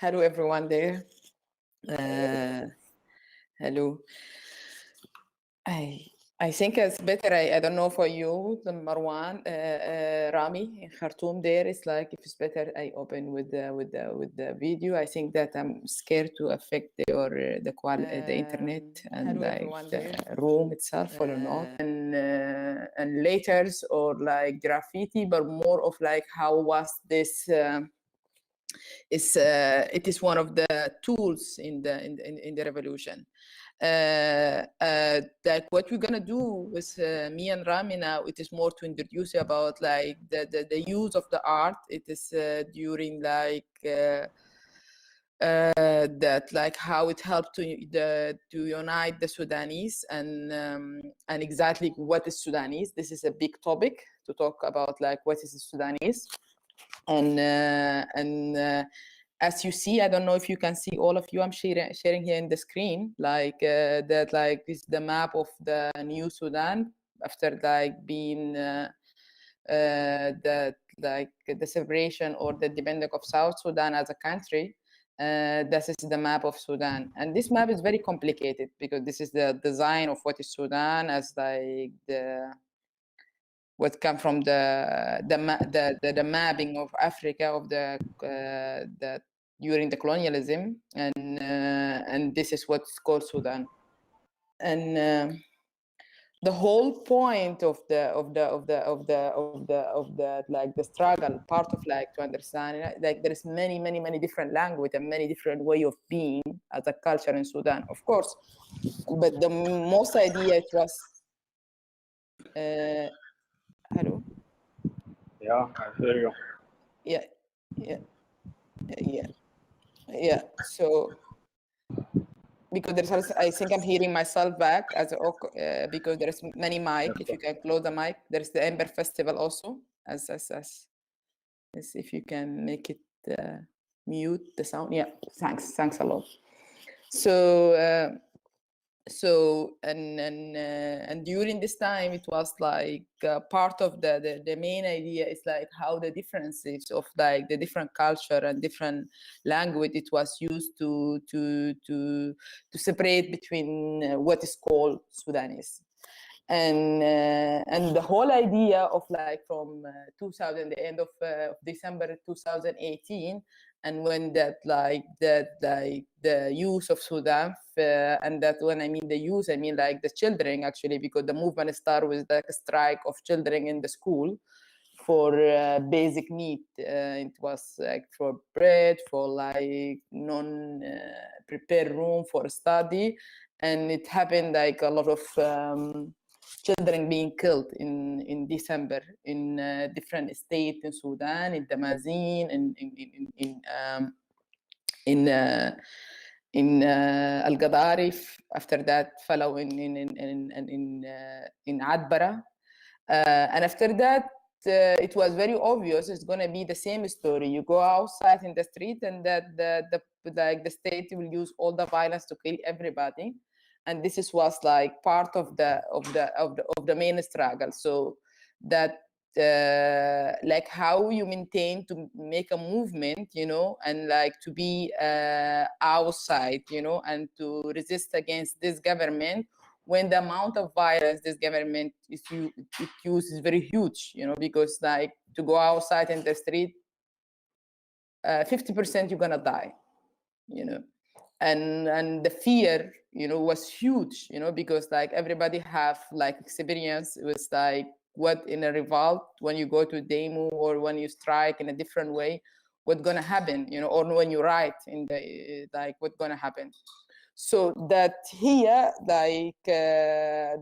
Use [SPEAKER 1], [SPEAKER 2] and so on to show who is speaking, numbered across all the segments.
[SPEAKER 1] Hello, everyone there. Hello. I think it's better. I don't know for you, the Marwan, Rami in Khartoum. There, it's like if it's better, I open with the video. I think that I'm scared to affect the internet and like the room itself or not, and letters or like graffiti, but more of like how was this. It is one of the tools in the revolution. Like what we're gonna do with me and Rami now, it is more to introduce you about like the use of the art. It is during like that like how it helped to unite the Sudanese and exactly what is Sudanese. This is a big topic to talk about, like what is Sudanese. And as you see, I don't know if you can see, all of you, I'm sharing here in the screen, like that, like this is the map of the new Sudan after like being the separation or the dependence of South Sudan as a country. This is the map of Sudan, and this map is very complicated because this is the design of what is Sudan as like what come from the mapping of Africa of the during the colonialism, and this is what's called Sudan. And the whole point of the like the struggle, part of like to understand, like there is many different language and many different way of being as a culture in Sudan, of course, but the most idea it was hello.
[SPEAKER 2] Yeah, I hear you.
[SPEAKER 1] Yeah. So because there's also, I think I'm hearing myself back as because there's many mic. If you can close the mic, there's the Ember Festival also as if you can make it mute the sound. Yeah, thanks a lot. So and during this time it was like part of the main idea is like how the differences of like the different culture and different language it was used to separate between what is called Sudanese. And the whole idea of like from 2000, the end of December 2018, and when that like the use of Sudan, and that when I mean the use, I mean like the children actually, because the movement started with like a strike of children in the school for basic need. It was like for bread, for like non-prepared room for study, and it happened like a lot of children being killed in December in different states in Sudan, in Damazin, in Al-Gadarif. After that, follow in Atbara, and after that. It was very obvious it's going to be the same story. You go outside in the street, and that the state will use all the violence to kill everybody, and this was like part of the main struggle. So that like how you maintain to make a movement, and like to be outside, and to resist against this government when the amount of violence this government uses is very huge, because like to go outside in the street, 50% you're gonna die, and the fear, was huge, because like everybody have like experience with like what in a revolt, when you go to demo or when you strike in a different way, what's gonna happen, or when you write in the like what's gonna happen. So that here, like the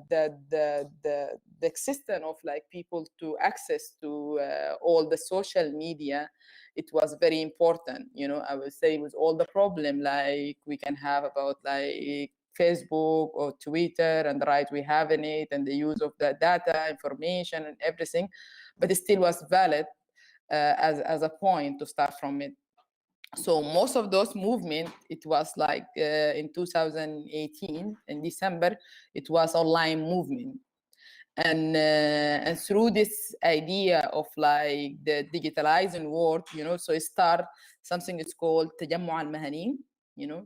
[SPEAKER 1] existence of like people to access to all the social media, it was very important. I would say with all the problem like we can have about like Facebook or Twitter and the right we have in it and the use of the data, information and everything, but it still was valid as a point to start from it. So most of those movements, it was like in 2018 in December, it was online movement. And through this idea of like the digitalizing world, so it start something it's called تجمع المهنيين,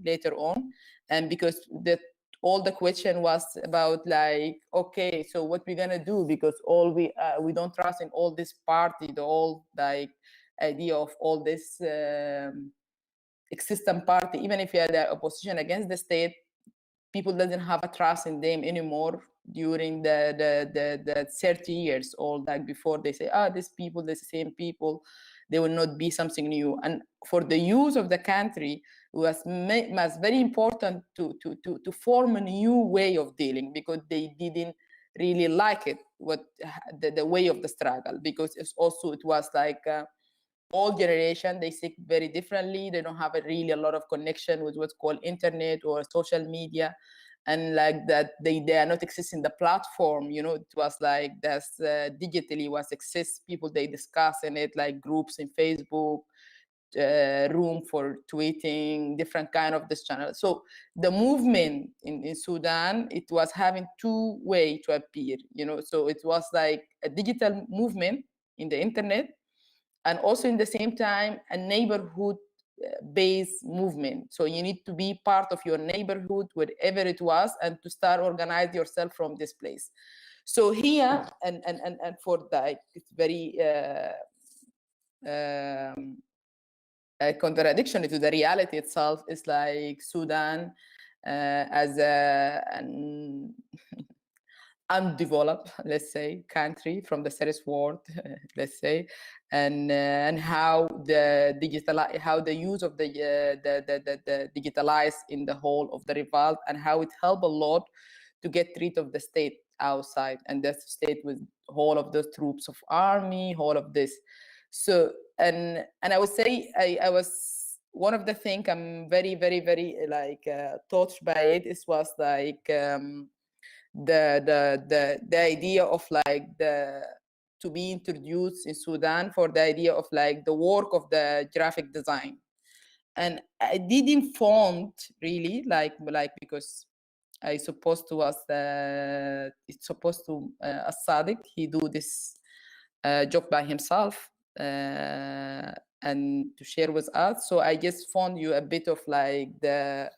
[SPEAKER 1] later on. And because all the question was about like, okay, so what we're gonna do, because all we don't trust in all this party, the whole like idea of all this existing party, even if you are the opposition against the state, people doesn't have a trust in them anymore during the 30 years old, like before they say, these people, the same people, they will not be something new. And for the use of the country, it was very important to form a new way of dealing, because they didn't really like it, the way of the struggle, because it was like all generation, they think very differently. They don't have a lot of connection with what's called internet or social media, and like that they are not existing the platform. It was like that's digitally was exist. People, they discuss in it, like groups in Facebook, room for tweeting, different kind of this channel. So the movement in Sudan, it was having two way to appear, so it was like a digital movement in the internet, and also in the same time a neighborhood based movement. So you need to be part of your neighborhood, wherever it was, and to start organize yourself from this place. So here, and for that, it's very a contradiction to the reality itself, is like Sudan as an undeveloped, let's say, country from the third world, let's say, and how the use of the digitalized in the whole of the revolt, and how it helped a lot to get rid of the state outside, and the state with all of those troops of army, all of this. So and I would say I was one of the things I'm very, very, very like touched by it. It was like the idea of like to be introduced in Sudan for the idea of like the work of the graphic design. And I didn't fond really like because I supposed to was it's supposed to Sadiq, he do this job by himself and to share with us. So I just found you a bit of like the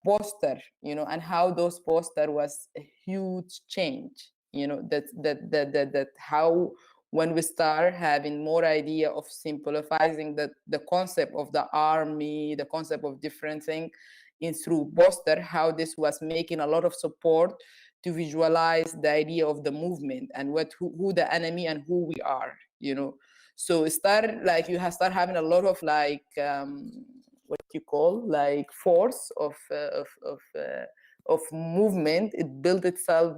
[SPEAKER 1] poster, and how those poster was a huge change, that how when we start having more idea of simplifying the concept of the army, the concept of different things in through poster, how this was making a lot of support to visualize the idea of the movement and who the enemy and who we are, So start like you have start having a lot of like what you call like force of movement. It built itself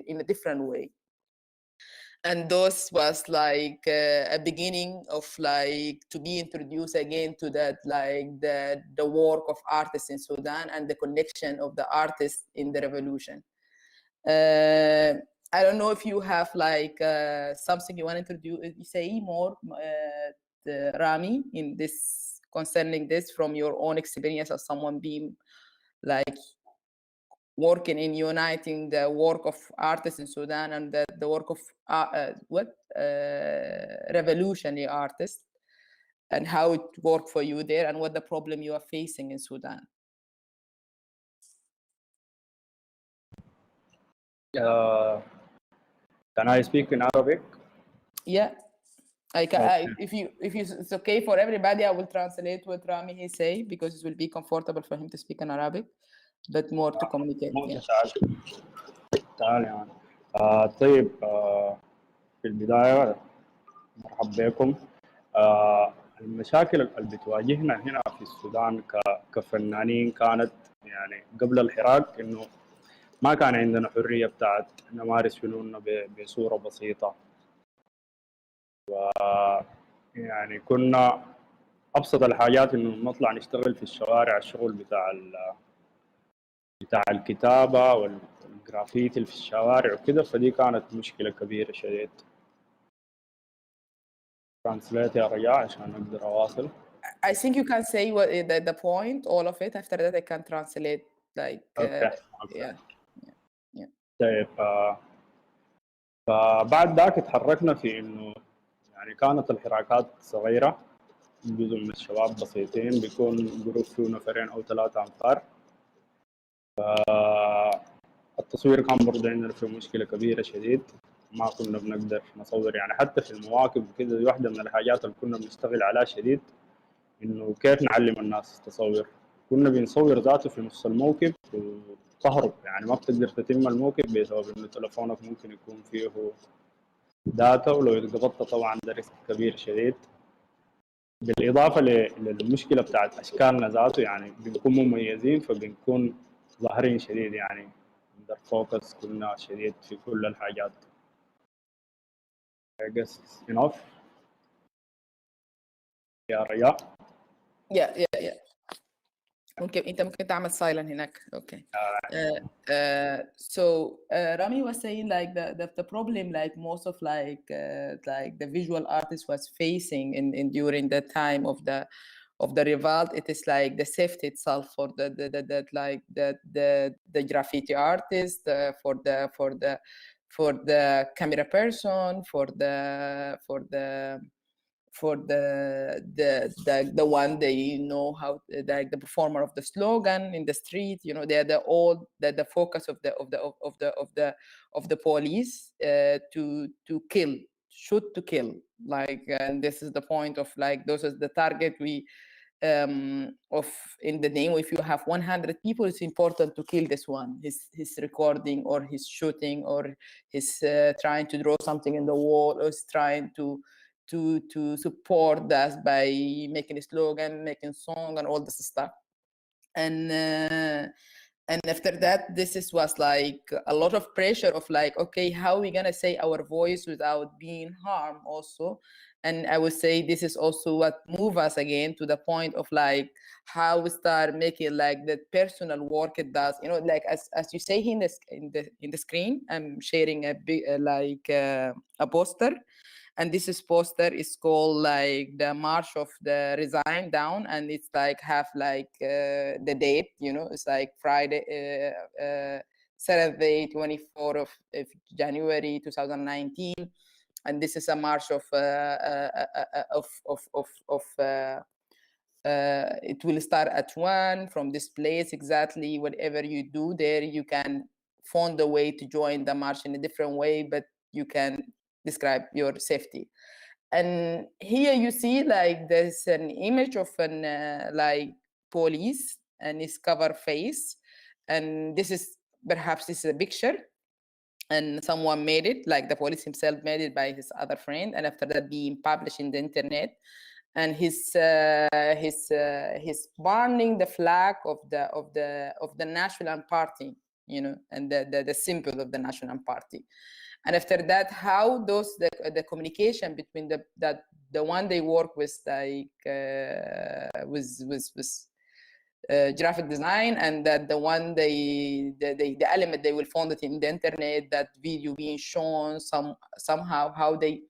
[SPEAKER 1] in a different way. And those was like a beginning of like to be introduced again to that, like the work of artists in Sudan and the connection of the artists in the revolution. I don't know if you have like something you want to introduce, say more, Rami, in this concerning this from your own experience as someone being like working in uniting the work of artists in Sudan and the work of revolutionary artists, and how it worked for you there, and what the problem you are facing in Sudan.
[SPEAKER 2] Can I speak in Arabic?
[SPEAKER 1] Yeah, I can. Okay. If it's okay for everybody, I will translate what Rami he say, because it will be comfortable for him to speak in Arabic, but more to communicate.
[SPEAKER 2] تعال يعني. طيب في البداية مرحبا بكم. المشاكل اللي بتواجهنا هنا في السودان كفنانين كانت يعني قبل الحراك إنه ما كان عندنا حرية بتاعت نمارس فنوننا بصورة بسيطة، ويعني كنا أبسط الحاجات إنه نطلع نشتغل في الشوارع، الشغل بتاع الكتابة والجرافيتي في الشوارع وكده، فدي كانت مشكلة كبيرة شديد. ترانسليت يا رجاء عشان أقدر أواصل.
[SPEAKER 1] I think you can say what the point, all of it. After that, I can translate. Like,
[SPEAKER 2] okay.
[SPEAKER 1] Yeah.
[SPEAKER 2] طيب فبعد ذاك تحركنا في انه يعني كانت الحراكات صغيره، جزء من الشباب بسيطين، بيكون جروب فيه نفرين او ثلاثه انفار. التصوير كان برضه عندنا فيه مشكله كبيره شديد، ما كنا بنقدر نصور يعني حتى في المواكب وكذا. دي واحده من الحاجات اللي كنا بنشتغل عليها شديد، انه كيف نعلم الناس تصور. كنا بنصور ذاته في نص الموكب وتهرب، يعني ما بتقدر تتم الموكب بسبب انه تلفونك ممكن يكون فيه داتا، ولو اتقبضت طبعا ده ريسك كبير شديد. بالاضافه للمشكله بتاعت اشكالنا ذاته، يعني بنكون مميزين فبنكون ظاهرين شديد، يعني نقدر فوكس كلنا شديد في كل الحاجات. I guess it's enough يا رياء.
[SPEAKER 1] yeah. انت ممكن تعمل silent هناك. Okay. So Rami was saying like the problem like most of like the visual artist was facing in during the time of the revolt. It is like the safety itself for the graffiti artist, for the camera person, for the one they know how, like the performer of the slogan in the street, you know, they're the focus of the police to kill, shoot to kill, like, and this is the point of like those is the target we of in the name. If you have 100 people, it's important to kill this one, his recording or his shooting or his trying to draw something in the wall, or is trying to support us by making a slogan, making song, and all this stuff. And after that, was like a lot of pressure of like, okay, how are we gonna say our voice without being harmed also? And I would say this is also what move us again to the point of like how we start making like the personal work it does, you know, like as you say in the screen, I'm sharing a big a poster. And this poster is called like the March of the Resign Down, and it's like have like the date, you know, it's like Friday, Saturday, 24th of January 2019, and this is a march of it will start at 1 from this place. Exactly whatever you do there, you can find a way to join the march in a different way, but you can describe your safety. And here you see like there's an image of an like police and his cover face, and this is a picture, and someone made it, like the police himself made it by his other friend, and after that being published in the internet. And he's burning the flag of the National Party, you know, and the symbol of the National Party. And after that, how the communication between the one they work with, like with graphic design, and that the one the element they will find it in the internet, that video being shown somehow, how they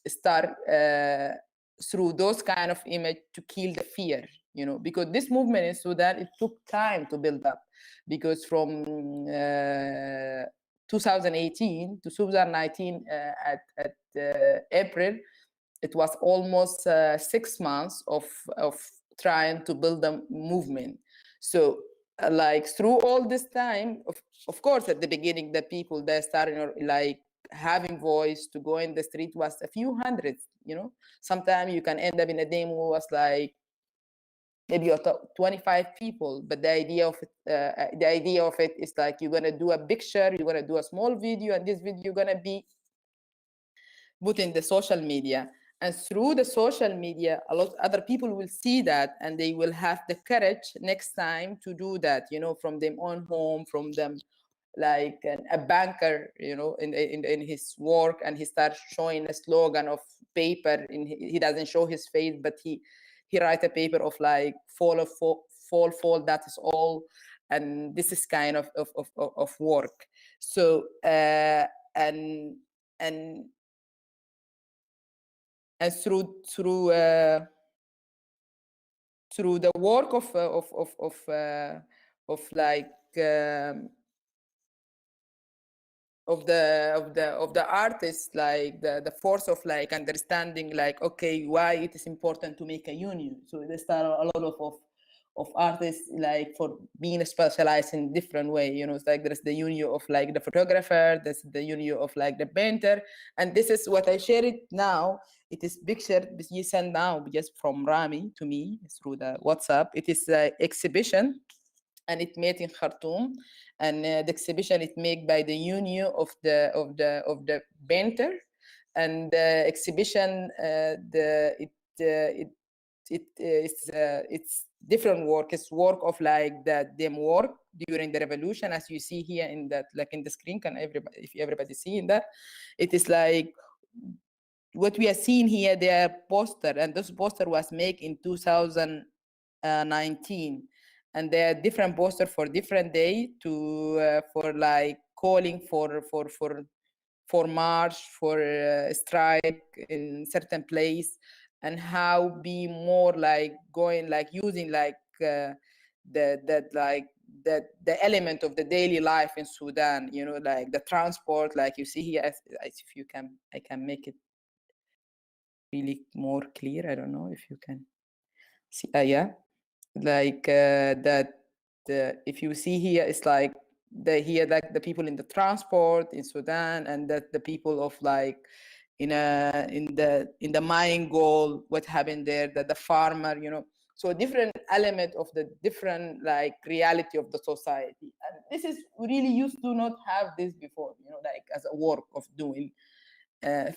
[SPEAKER 1] start through those kind of image to kill the fear, you know, because this movement in Sudan, it took time to build up, because from 2018 to 2019 at April, it was almost 6 months of trying to build a movement. So like through all this time, of course, at the beginning, the people that started like having voice to go in the street was a few hundreds, you know. Sometimes you can end up in a demo was like maybe 25 people, but the idea of it is like you're gonna do a picture, you're gonna do a small video, and this video gonna be put in the social media. And through the social media, a lot of other people will see that, and they will have the courage next time to do that, you know, from their own home, from them, like a banker, you know, in his work, and he starts showing a slogan of paper. He doesn't show his face, but he write a paper of like fall, that is all. And this is kind of work. So and through the work of like the artists, like the force of like understanding, like, okay, why it is important to make a union. So there start a lot of artists like for being specialized in different way. You know, it's like there's the union of like the photographer, there's the union of like the painter, and this is what I share it now. It is picture you send now just from Rami to me through the WhatsApp. It is an exhibition, and it made in Khartoum, and the exhibition is made by the union of the painter, and the exhibition it's different work. It's work of like them work during the revolution, as you see here in that, like in the screen. Can everybody, if everybody seeing that, it is like what we are seeing here. Their poster, and this poster was made in 2019, and there are different posters for different day to for like calling for march, for strike in certain place, and how be more like going like using like the element of the daily life in Sudan, you know, like the transport, like you see here. If you can, I can make it really more clear. I don't know if you can see. Yeah, like that. If you see here, it's like here like the people in the transport in Sudan, and that the people of like in the mine goal, what happened there, that the farmer, you know. So different element of the different like reality of the society, and this is really used to not have this before, you know, like as a work of doing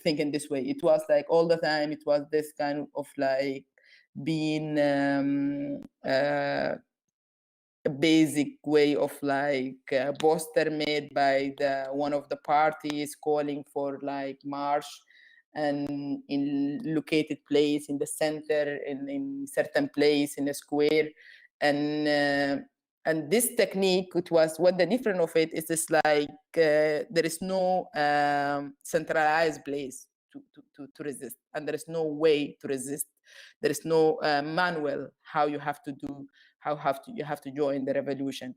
[SPEAKER 1] thinking this way. It was like all the time, it was this kind of like being a basic way of like a poster made by the one of the parties calling for like march, and in located place in the center, in certain place in a square, and this technique, it was what the difference of it is, this like there is no centralized place to resist, and there is no way to resist. There is no manual how you have to do, you have to join the revolution.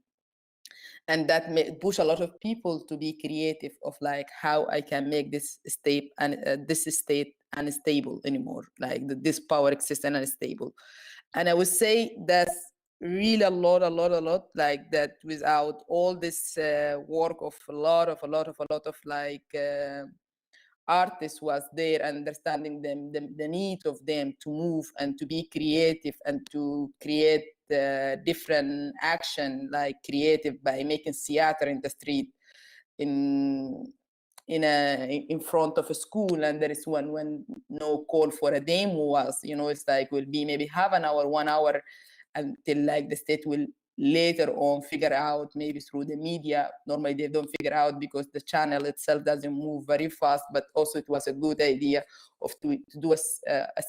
[SPEAKER 1] And that may push a lot of people to be creative of like how I can make this state and this state unstable anymore, like this power exists and unstable. And I would say that's really a lot like that. Without all this work of a lot of like artists was there, understanding them, the need of them to move and to be creative and to create different action, like creative by making theater in the street, in front of a school, and there is when no call for a demo was, you know, it's like will be maybe half an hour, 1 hour, until like the state will later on figure out, maybe through the media. Normally they don't figure out because the channel itself doesn't move very fast, but also it was a good idea to do a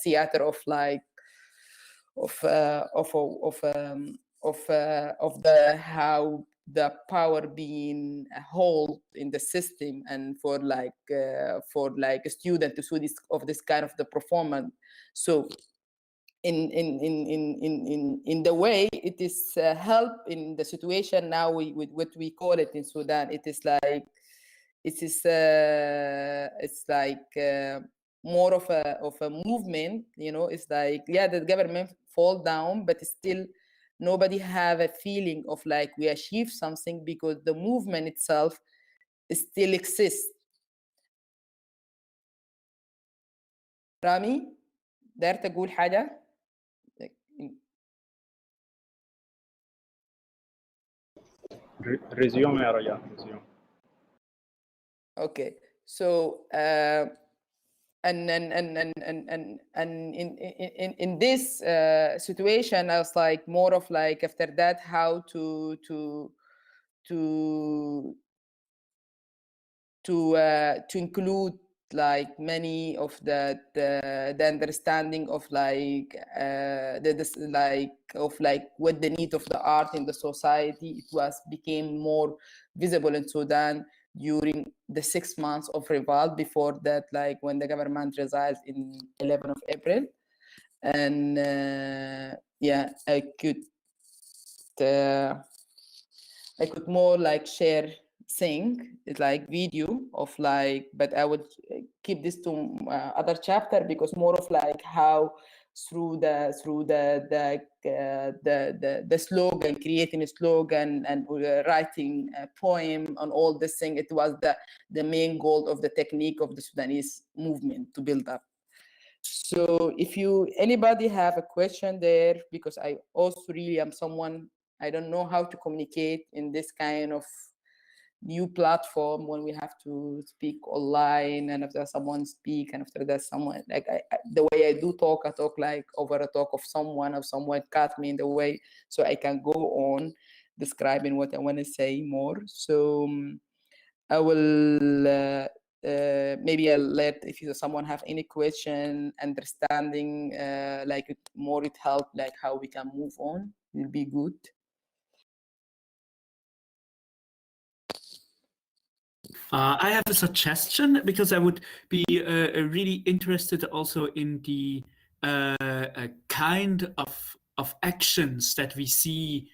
[SPEAKER 1] theater of like of the how the power being held in the system, and for like a student to see this kind of the performance. So in the way it is help in the situation now, with what we call it in Sudan, it is like it's like more of a movement, you know. It's like, yeah, the government fall down, but still nobody have a feeling of like we achieve something, because the movement itself still exists. رامي داير تقول حاجة؟
[SPEAKER 2] ريزيوم يا رجال، ريزيوم.
[SPEAKER 1] Okay, so and in this situation, I was like more of like after that how to include like many of the understanding of like what the need of the art in the society. It became more visible in Sudan during the 6 months of revolt. Before that, like when the government resigned in 11th of April, and yeah, I could more like share thing. It's like video of like, but I would keep this to other chapter, because more of like how through the slogan, creating a slogan and writing a poem on all this thing. It was the main goal of the technique of the Sudanese movement to build up. So if anybody have a question there, because I also really am someone, I don't know how to communicate in this kind of new platform when we have to speak online, and after someone speak, and after that someone, like the way I do talk, I talk like over a talk of someone, or someone cut me in the way, so I can go on describing what I want to say more. So I will maybe I'll let, if someone have any question, understanding like more it help, like how we can move on, will be good.
[SPEAKER 3] I have a suggestion, because I would be really interested also in the kind of actions that we see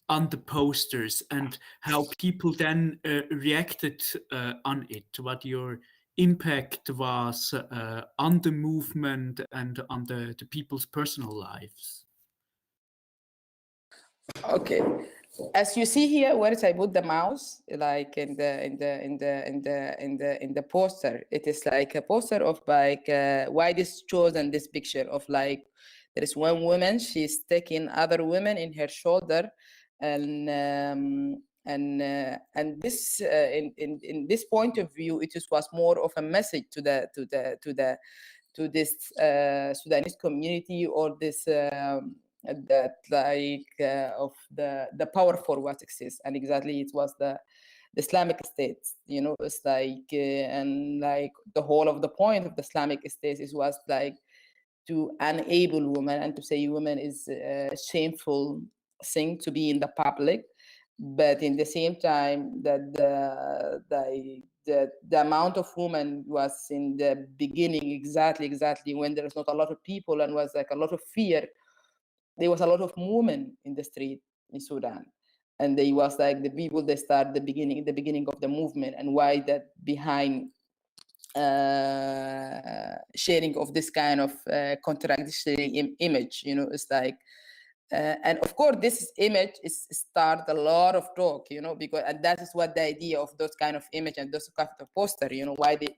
[SPEAKER 3] on the posters, and how people then reacted on it, what your impact was on the movement and on the people's personal lives.
[SPEAKER 1] Okay, as you see here, where I put the mouse, like in the poster, it is like a poster of like why this chosen this picture of like there is one woman, she's taking other women in her shoulder, and this in this point of view, it was more of a message to this Sudanese community, or this that like of the power for what exists. And exactly, it was the Islamic State, you know. It's like and like the whole of the point of the Islamic State was like to enable women, and to say women is a shameful thing to be in the public, but in the same time that the amount of women was in the beginning, exactly when there was not a lot of people and was like a lot of fear, there was a lot of women in the street in Sudan. And they was like the people that start the beginning of the movement, and why that behind sharing of this kind of contradictory image, you know. It's like and of course this image is start a lot of talk, you know, because, and that is what the idea of those kind of image and those kind of poster, you know, why it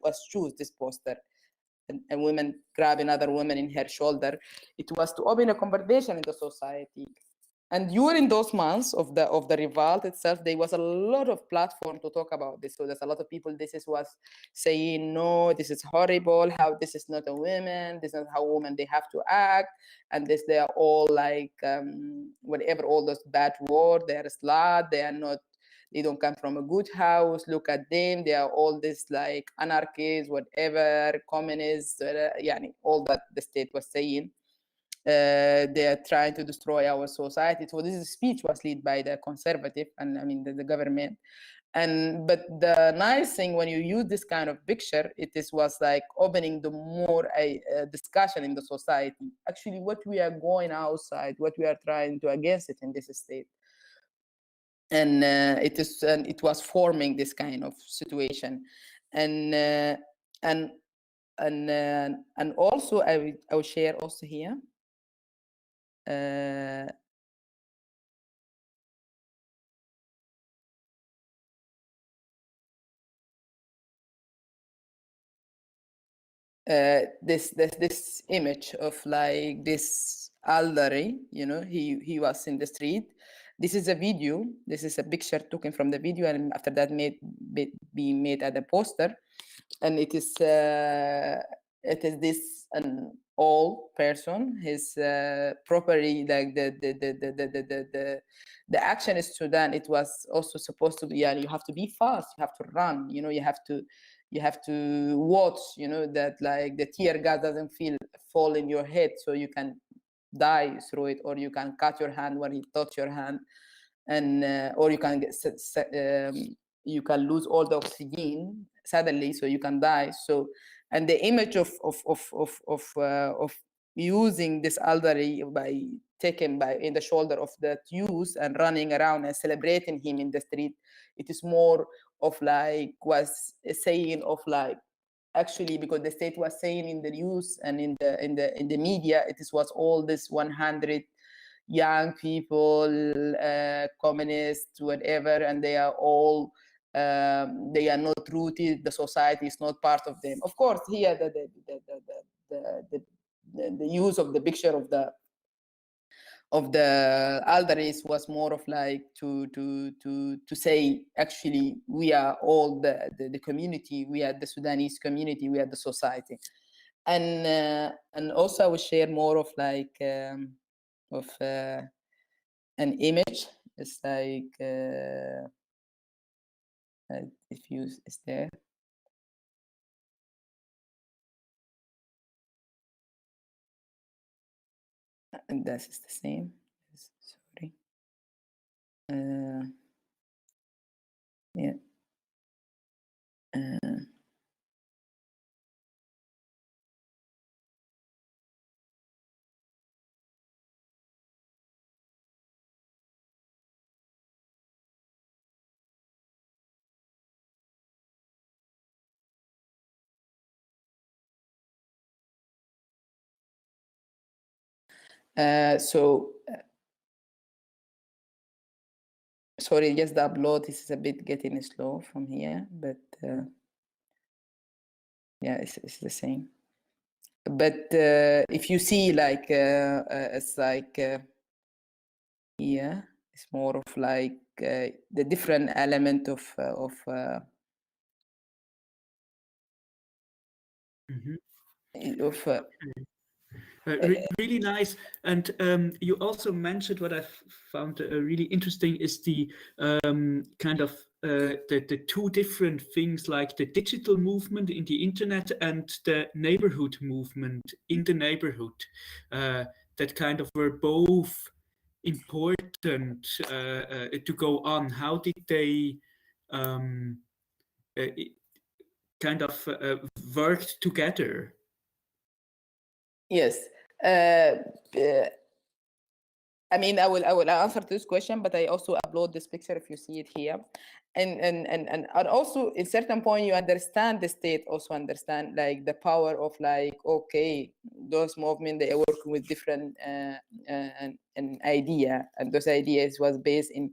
[SPEAKER 1] was choose this poster, and women grabbing other women in her shoulder. It was to open a conversation in the society. And during those months of the revolt itself, there was a lot of platform to talk about this. So there's a lot of people, was saying, no, this is horrible, how this is not a woman, this is not how women they have to act, and this, they are all like whatever, all those bad words, they are slut, they are not, they don't come from a good house, look at them, they are all this like anarchists, whatever, communists, all that the state was saying. They are trying to destroy our society. So this speech was led by the conservative, and I mean the government. But the nice thing when you use this kind of picture, was like opening the more a discussion in the society. Actually, what we are going outside, what we are trying to against it in this state. And it was forming this kind of situation, and also I will share also here. This image of like this elderly, you know, he was in the street. This is a video. This is a picture taken from the video, and after that being made at a poster, and it is this an old person. His property, like the action in Sudan, it was also supposed to be, yeah, you have to be fast, you have to run, you know, you have to watch, you know, that like the tear gas doesn't fall in your head, so you can die through it, or you can cut your hand when he touch your hand, and or you can you can lose all the oxygen suddenly, so you can die. So, and the image of using this elderly by taken in the shoulder of the youth and running around and celebrating him in the street. It is more of like was a saying of like, actually, because the state was saying in the news and in the media, it was all this 100 young people, communists, whatever, and they are all they are not rooted. The society is not part of them. Of course, here the use of the picture of the elderly was more of like to say, actually, we are all the community, we are the Sudanese community, we are the society. And also I will share more of like of an image. It's like if you is there. And that is the same. Sorry. Yeah. Sorry, just the upload is a bit getting slow from here, but yeah, it's the same. But if you see, like, it's like here, it's more of like the different element of
[SPEAKER 3] really nice. And you also mentioned what I found really interesting is the kind of the two different things, like the digital movement in the internet and the neighborhood movement in the neighborhood, that kind of were both important to go on. How did they kind of worked together?
[SPEAKER 1] Yes. I mean, I will answer this question, but I also upload this picture if you see it here. And also, in certain point, you understand the state, also understand like the power of like, okay, those movements, they are working with different an idea, and those ideas was based in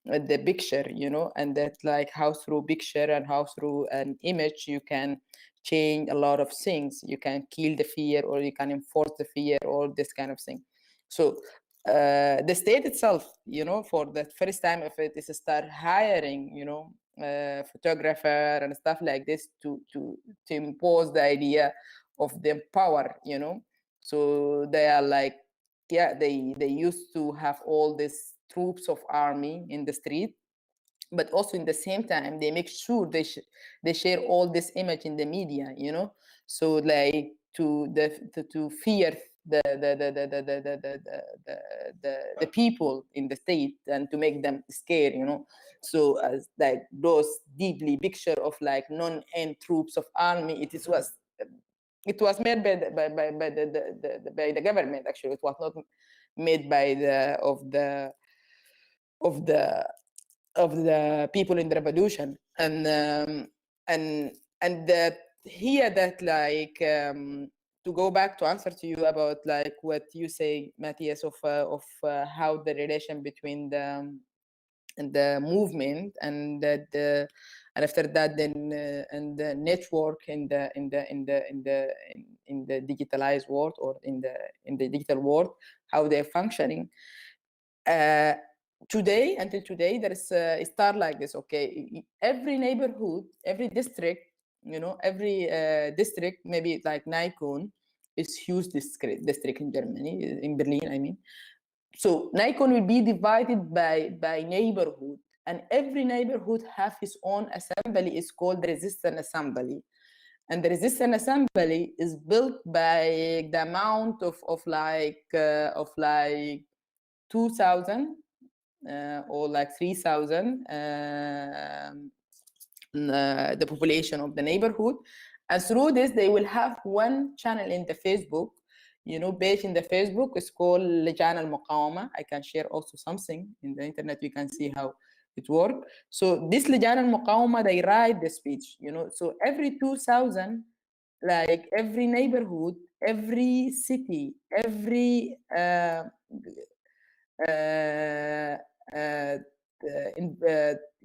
[SPEAKER 1] the picture, you know, and that like how through picture and how through an image you can change a lot of things. You can kill the fear, or you can enforce the fear, or this kind of thing. So the state itself, you know, for the first time of it, is to start hiring, you know, photographer and stuff like this to impose the idea of the power, you know. So they are like, yeah, they used to have all these troops of army in the street, but also in the same time they make sure they share all this image in the media, you know, so like to fear the people in the state and to make them scared, you know. So as like those deeply picture of like non-end troops of army, it was made by the government. Actually, it was not made by the people in the revolution. And that here, that like to go back to answer to you about like what you say, Matthias, of how the relation between the movement and and after that then and the network in the digitalized world, or in the digital world, how they're functioning. Today, until today, there is a start like this. Okay, every neighborhood, every district, you know, every district, maybe like Nikon is huge district in Germany, in Berlin, I mean. So Nikon will be divided by neighborhood, and every neighborhood have his own assembly. It's called the resistance assembly. And the resistance assembly is built by the amount of like 2,000 or like 3,000 the population of the neighborhood. And through this, they will have one channel in the Facebook. page in the Facebook. It's called لجان المقاومة. I can share also something in the internet. We can see how it works. So this لجان المقاومة, they write the speech, So every 2000, like every neighborhood, every city, every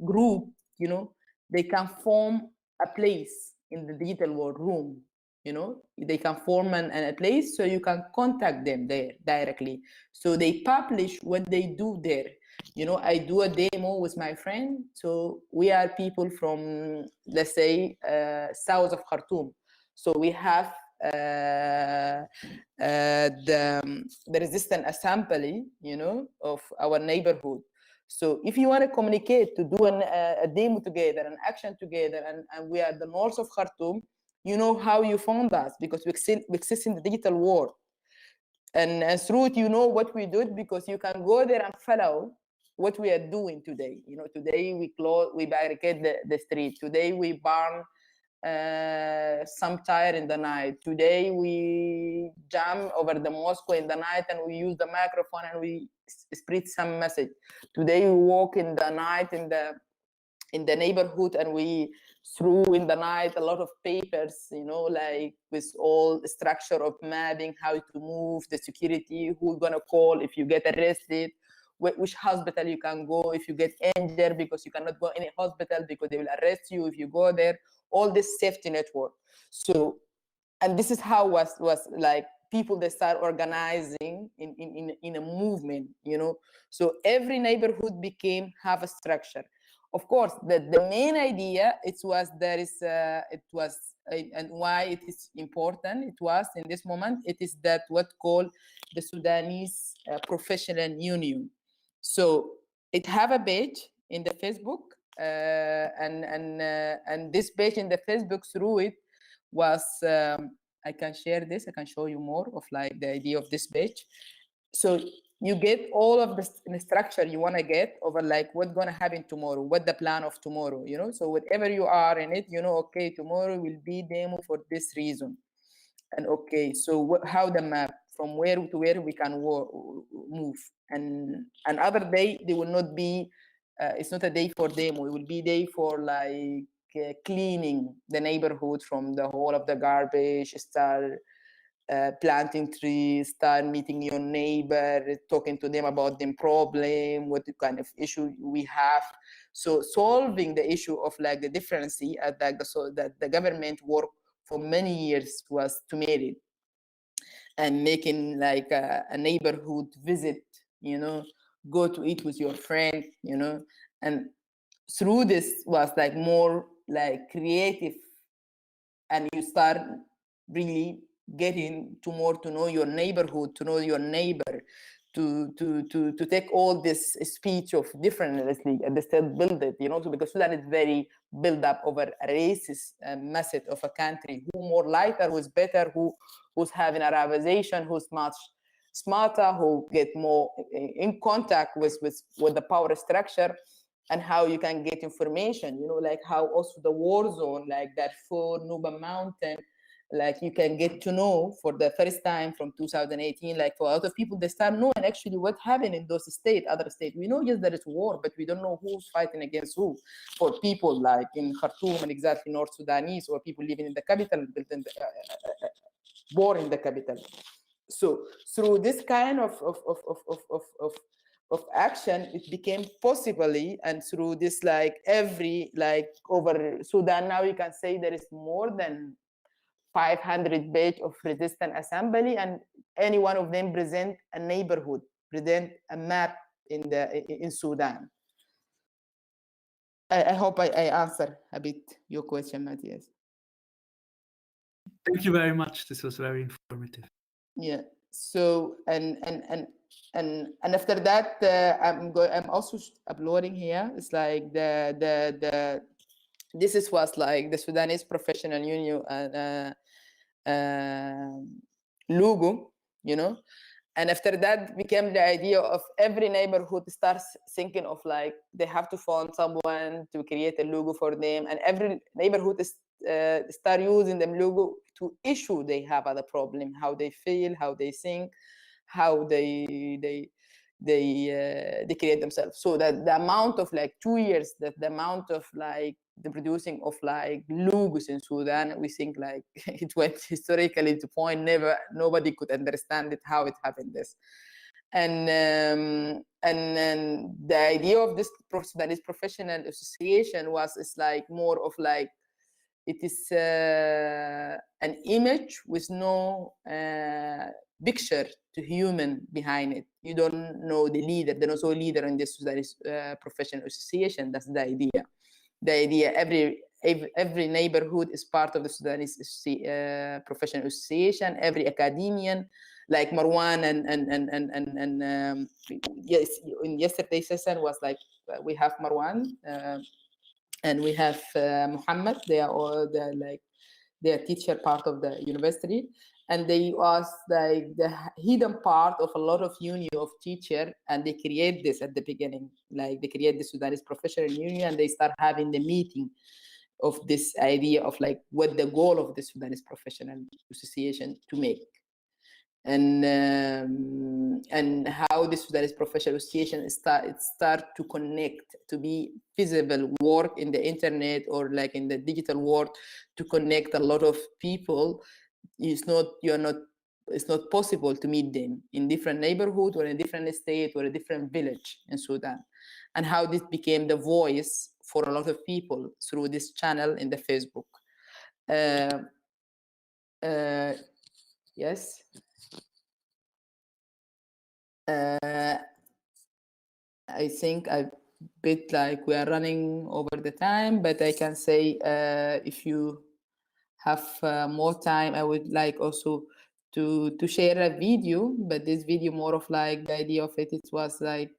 [SPEAKER 1] group, they can form a place in the digital world room. They can form a place so you can contact them there directly. So they publish what they do there. I do a demo with my friend. So we are people from, let's say, south of Khartoum. So we have the resistant assembly, of our neighborhood. So if you want to communicate, to do a demo together, an action together, and we are the north of Khartoum, you know how you found us, because we exist in the digital world. And through it, you know what we do, because you can go there and follow what we are doing today. Today we barricade the street. Today we burn some tire in the night. Today we jam over the mosque in the night and we use the microphone and we spread some message. Today we walk in the night in the neighborhood and we threw in the night a lot of papers, like with all the structure of mapping, how to move, the security, who you're gonna call if you get arrested, which hospital you can go if you get injured, because you cannot go any hospital because they will arrest you if you go there. All this safety network. So, and this is how was like people, they start organizing in a movement, So every neighborhood have a structure. Of course, the main idea and why it is important. It was in this moment. It is that what called the Sudanese Professional Union. So it have a page in the Facebook, and this page in the Facebook, through it was I can share this. I can show you more of like the idea of this page. So you get all of the structure you want to get over like what's going to happen tomorrow, what the plan of tomorrow, So whatever you are in it, okay, tomorrow will be demo for this reason. And okay, so how the map from where to where we can move. And another day, they will not be, it's not a day for demo, it will be a day for like cleaning the neighborhood from the whole of the garbage, start planting trees, start meeting your neighbor, talking to them about the problem, what kind of issue we have. So solving the issue of like the difference so that the government work for many years was to make it, and making like a neighborhood visit, go to eat with your friend, and through this was like more like creative, and you start really getting to know your neighborhood, to know your neighbor, to take all this speech of differently and still build it, so because Sudan is very built up over a racist method of a country, who more lighter, who's better, who's having Arabization, who's much smarter, who get more in contact with the power structure, and how you can get information, like how also the war zone, like that for Nuba Mountain, like you can get to know for the first time from 2018, like for a lot of people, they start knowing actually what happened in those other states. We know, yes, there is war, but we don't know who's fighting against who. For people like in Khartoum and exactly North Sudanese, or people living in the capital, born in the capital. So through this kind of action, it became possibly, and through this like over Sudan now, you can say there is more than 500 page of resistant assembly, and any one of them present a neighborhood, present a map in Sudan. I hope I answer a bit your question, Matthias.
[SPEAKER 3] Thank you very much. This was very informative.
[SPEAKER 1] Yeah. So and after that, I'm also uploading here. It's like this was like the Sudanese Professional Union logo, and after that became the idea of every neighborhood starts thinking of like they have to find someone to create a logo for them, and every neighborhood start using the logo to issue they have other problem, how they feel, how they think, how they create themselves. So that the amount of like 2 years, that the amount of like the producing of like logos in Sudan, we think like it went historically to point nobody could understand it, how it happened this. And then the idea of this Sudanese professional association is like more of like, it is an image with no picture to human behind it. You don't know the leader. There's no leader in this Sudanese professional association. That's the idea. The idea every neighborhood is part of the Sudanese professional association. Every academician, like Marwan and yes, in yesterday's session was like we have Marwan and we have Muhammad. They are all they are teacher part of the university, and they was like the hidden part of a lot of union of teacher, and they create this at the beginning, like they create the Sudanese professional union, and they start having the meeting of this idea of like what the goal of the Sudanese professional association to make, and how the Sudanese professional association start to connect, to be visible, work in the internet or like in the digital world to connect a lot of people. It's not possible to meet them in different neighborhood or in a different state or a different village in Sudan, and how this became the voice for a lot of people through this channel in the Facebook. Yes. I think a bit like we are running over the time, but I can say if you have more time, I would like also to share a video, but this video more of like the idea of it was like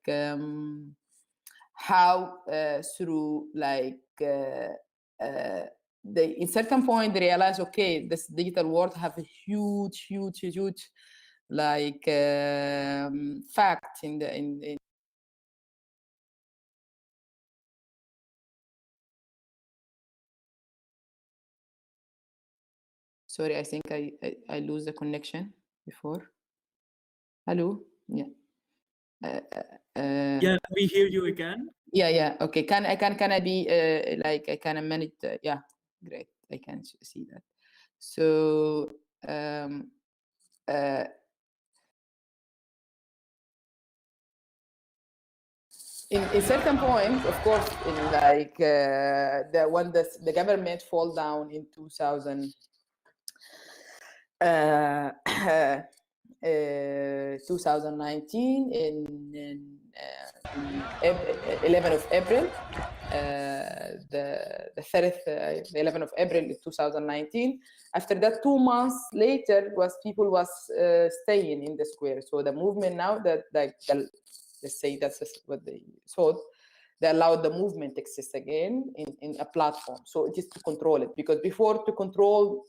[SPEAKER 1] how through like they in certain point they realize, okay, this digital world have a huge like fact in sorry, I think I lose the connection before. Hello? Yeah.
[SPEAKER 3] Yeah, we hear you again.
[SPEAKER 1] Yeah. Okay. Can I be like I can manage? Yeah. Great. I can see that. So in certain point, of course, in like when the government fall down in 2000. 2019 in 11 of April, the 11th of April 2019. After that, 2 months later, people was staying in the square. So the movement now that like let's say that's what they thought, they allowed the movement to exist again in a platform. So it is to control it, because before to control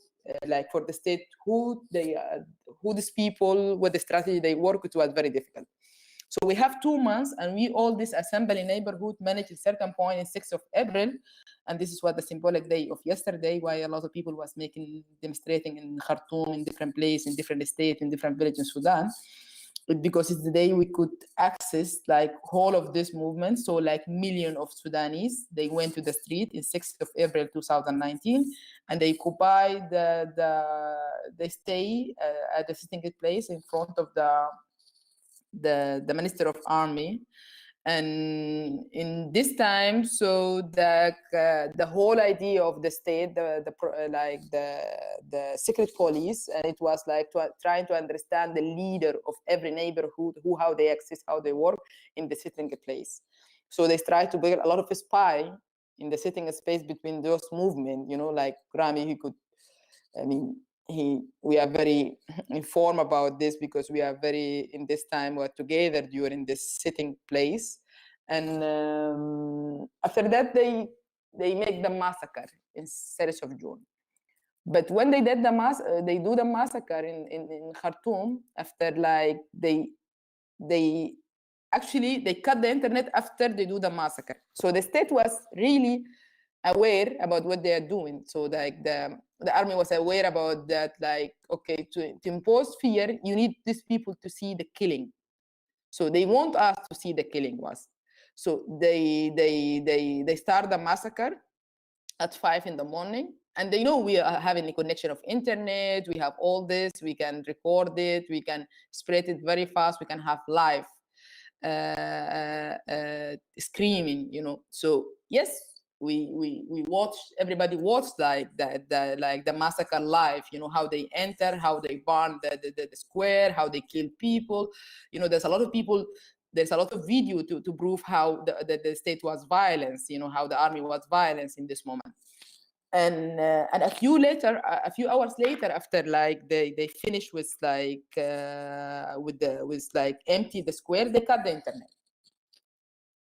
[SPEAKER 1] like for the state who these people, what the strategy they work with, was very difficult. So we have 2 months, and we all this assembly neighborhood managed at a certain point in 6th of April, and this is what the symbolic day of yesterday, why a lot of people was demonstrating in Khartoum, in different places, in different states, in different villages in Sudan, because it's the day we could access like whole of this movement. So like million of Sudanese, they went to the street in 6th of April 2019, and they occupied they stay at the sitting place in front of the Minister of Army. And in this time, so the whole idea of the state, the secret police, and it was like trying to understand the leader of every neighborhood, how they exist, how they work in the sitting place. So they tried to build a lot of spy in the sitting space between those movements. You know, like Rami, he could, I mean, we are very informed about this because we are very in this time we're together during this sitting place, and after that they make the massacre in 30th of June. But when they did they do the massacre in Khartoum, after like they actually cut the internet after they do the massacre. So the state was really aware about what they are doing. So like the army was aware about that, like, okay, to impose fear, you need these people to see the killing. So they want us to see the killing was. So they start the massacre at 5 in the morning, and they know we are having a connection of internet, we have all this, we can record it, we can spread it very fast, we can have live screaming, you know. So yes, we watched, everybody watched like the massacre live, you know, how they enter, how they burn the square, how they kill people. You know, there's a lot of people, there's a lot of video to prove how the state was violence, you know, how the army was violence in this moment. And a few hours later, after like they finish with like with like empty the square, they cut the internet.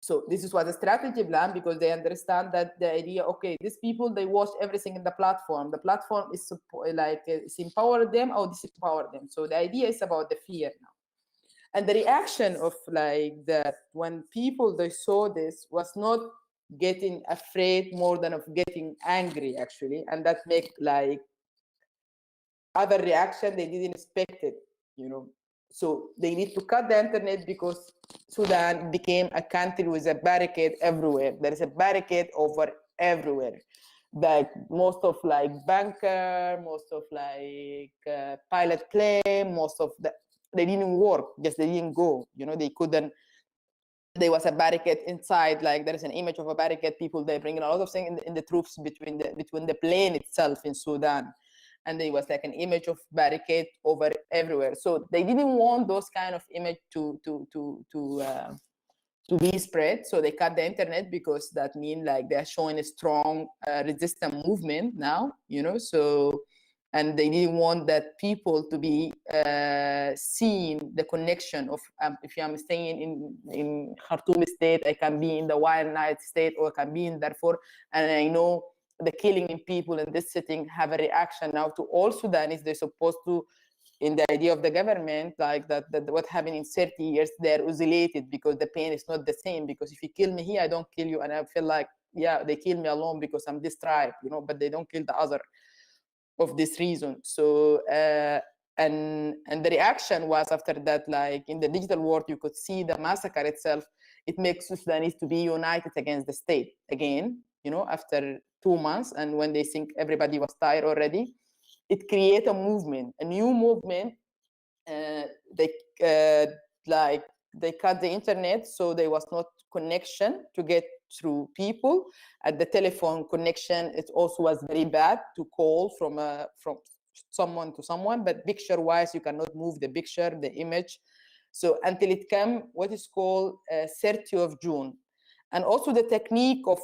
[SPEAKER 1] So this is what the strategy plan, because they understand that the idea, okay, these people, they watch everything in the platform. The platform is like it's empower them or disempower them. So the idea is about the fear now. And the reaction of like that, when people they saw this, was not getting afraid more than of getting angry, actually. And that make like other reaction they didn't expect it, you know. So they need to cut the internet because Sudan became a country with a barricade everywhere. There is a barricade over everywhere. Like most of like bunker, most of like pilot plane, most of the, they didn't work, just they didn't go, you know, they couldn't. There was a barricade inside, like there is an image of a barricade. People, they bring in a lot of things in the troops between the plane itself in Sudan. And there was like an image of barricade over everywhere. So they didn't want those kind of image to be spread. So they cut the internet, because that means like they're showing a strong resistance movement now, you know. So, and they didn't want that people to be seeing the connection of if I'm staying in Khartoum state, I can be in the Wild Night state, or I can be in Darfur, and I know the killing in people in this setting have a reaction now to all Sudanese. They're supposed to, in the idea of the government, like that what happened in 30 years, they're isolated because the pain is not the same. Because if you kill me here, I don't kill you, and I feel like, yeah, they kill me alone because I'm this tribe, you know, but they don't kill the other of this reason. So and the reaction was after that, like in the digital world, you could see the massacre itself. It makes Sudanese to be united against the state again, you know, after 2 months, and when they think everybody was tired already, it created a movement, a new movement. Like they cut the internet, so there was not connection to get through people. At the telephone connection, it also was very bad to call from someone to someone, but picture wise, you cannot move the picture, the image. So until it came what is called 30th of June. And also the technique of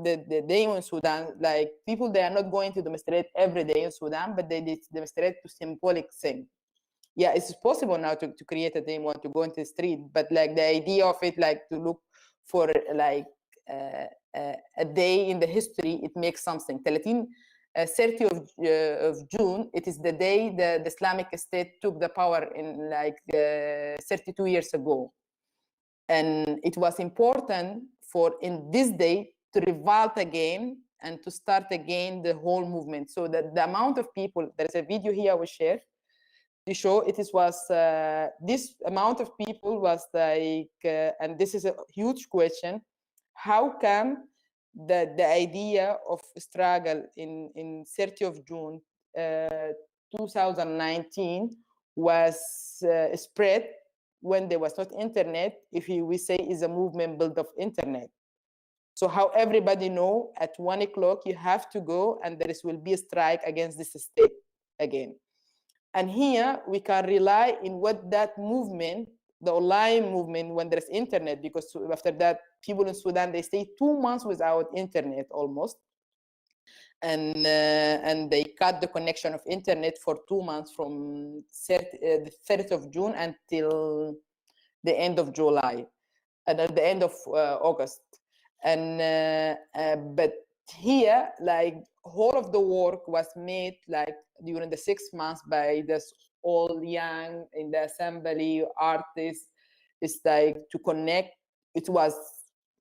[SPEAKER 1] the day in Sudan, like people, they are not going to demonstrate every day in Sudan, but they demonstrate to symbolic thing. Yeah, it's possible now to create a day want to go into the street, but like the idea of it, like to look for like a day in the history, it makes something. 30th of June, it is the day the Islamic State took the power in like 32 years ago. And it was important for in this day to revolt again and to start again the whole movement. So that the amount of people, there's a video here I will share to show it was this amount of people was like, and this is a huge question, how come the idea of struggle in 30th of June 2019 was spread when there was not internet, if we say is a movement built of internet. So how everybody know at 1 o'clock you have to go and there will be a strike against this state again. And here we can rely in what that movement, the online movement, when there's internet, because after that, people in Sudan, they stay 2 months without internet almost. And they cut the connection of internet for 2 months from the 30th of June until the end of July, and at the end of August. And but here, like whole of the work was made like during the 6 months by this all young in the assembly artists. It's like to connect. It was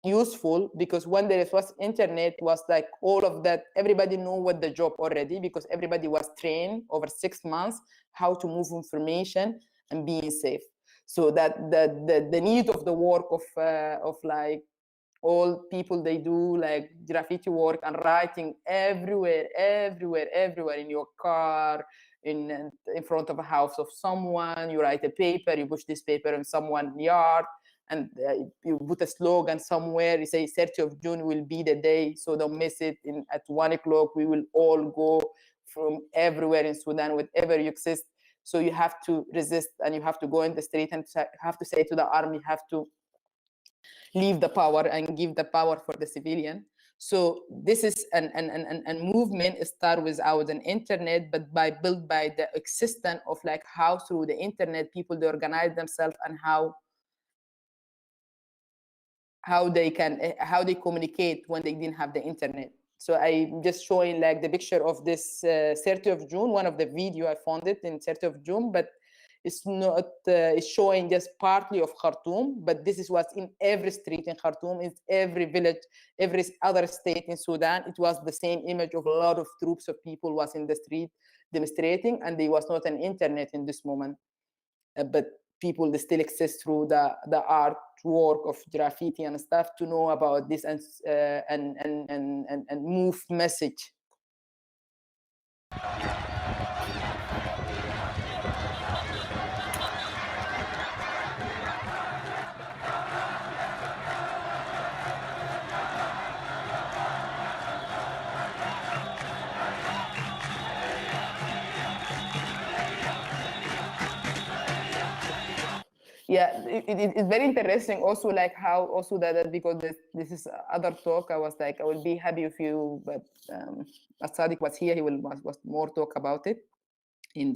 [SPEAKER 1] useful, because when there was internet, was like all of that, everybody knew what the job already, because everybody was trained over 6 months how to move information and being safe. So that the need of the work of like all people, they do like graffiti work and writing everywhere in your car, in front of a house of someone. You write a paper, you push this paper in someone's yard, and you put a slogan somewhere. You say 30th of June will be the day, so don't miss it. At 1 o'clock, we will all go from everywhere in Sudan, wherever you exist. So you have to resist, and you have to go in the street and have to say to the army, you have to leave the power and give the power for the civilian. So this is an movement start without an internet, but built by the existence of like how through the internet people, they organize themselves, and how they communicate when they didn't have the internet. So I'm just showing like the picture of this 30th of June, one of the video I found it in 30th of June, but it's not, it's showing just partly of Khartoum, but this is what's in every street in Khartoum, in every village, every other state in Sudan. It was the same image of a lot of troops of people was in the street demonstrating, and there was not an internet in this moment. But people, they still exist through the artwork of graffiti and stuff to know about this and move message. Yeah, it's very interesting also, like how also that because this is other talk. I was like, I will be happy if you, but Sadiq was here, he was more talk about it in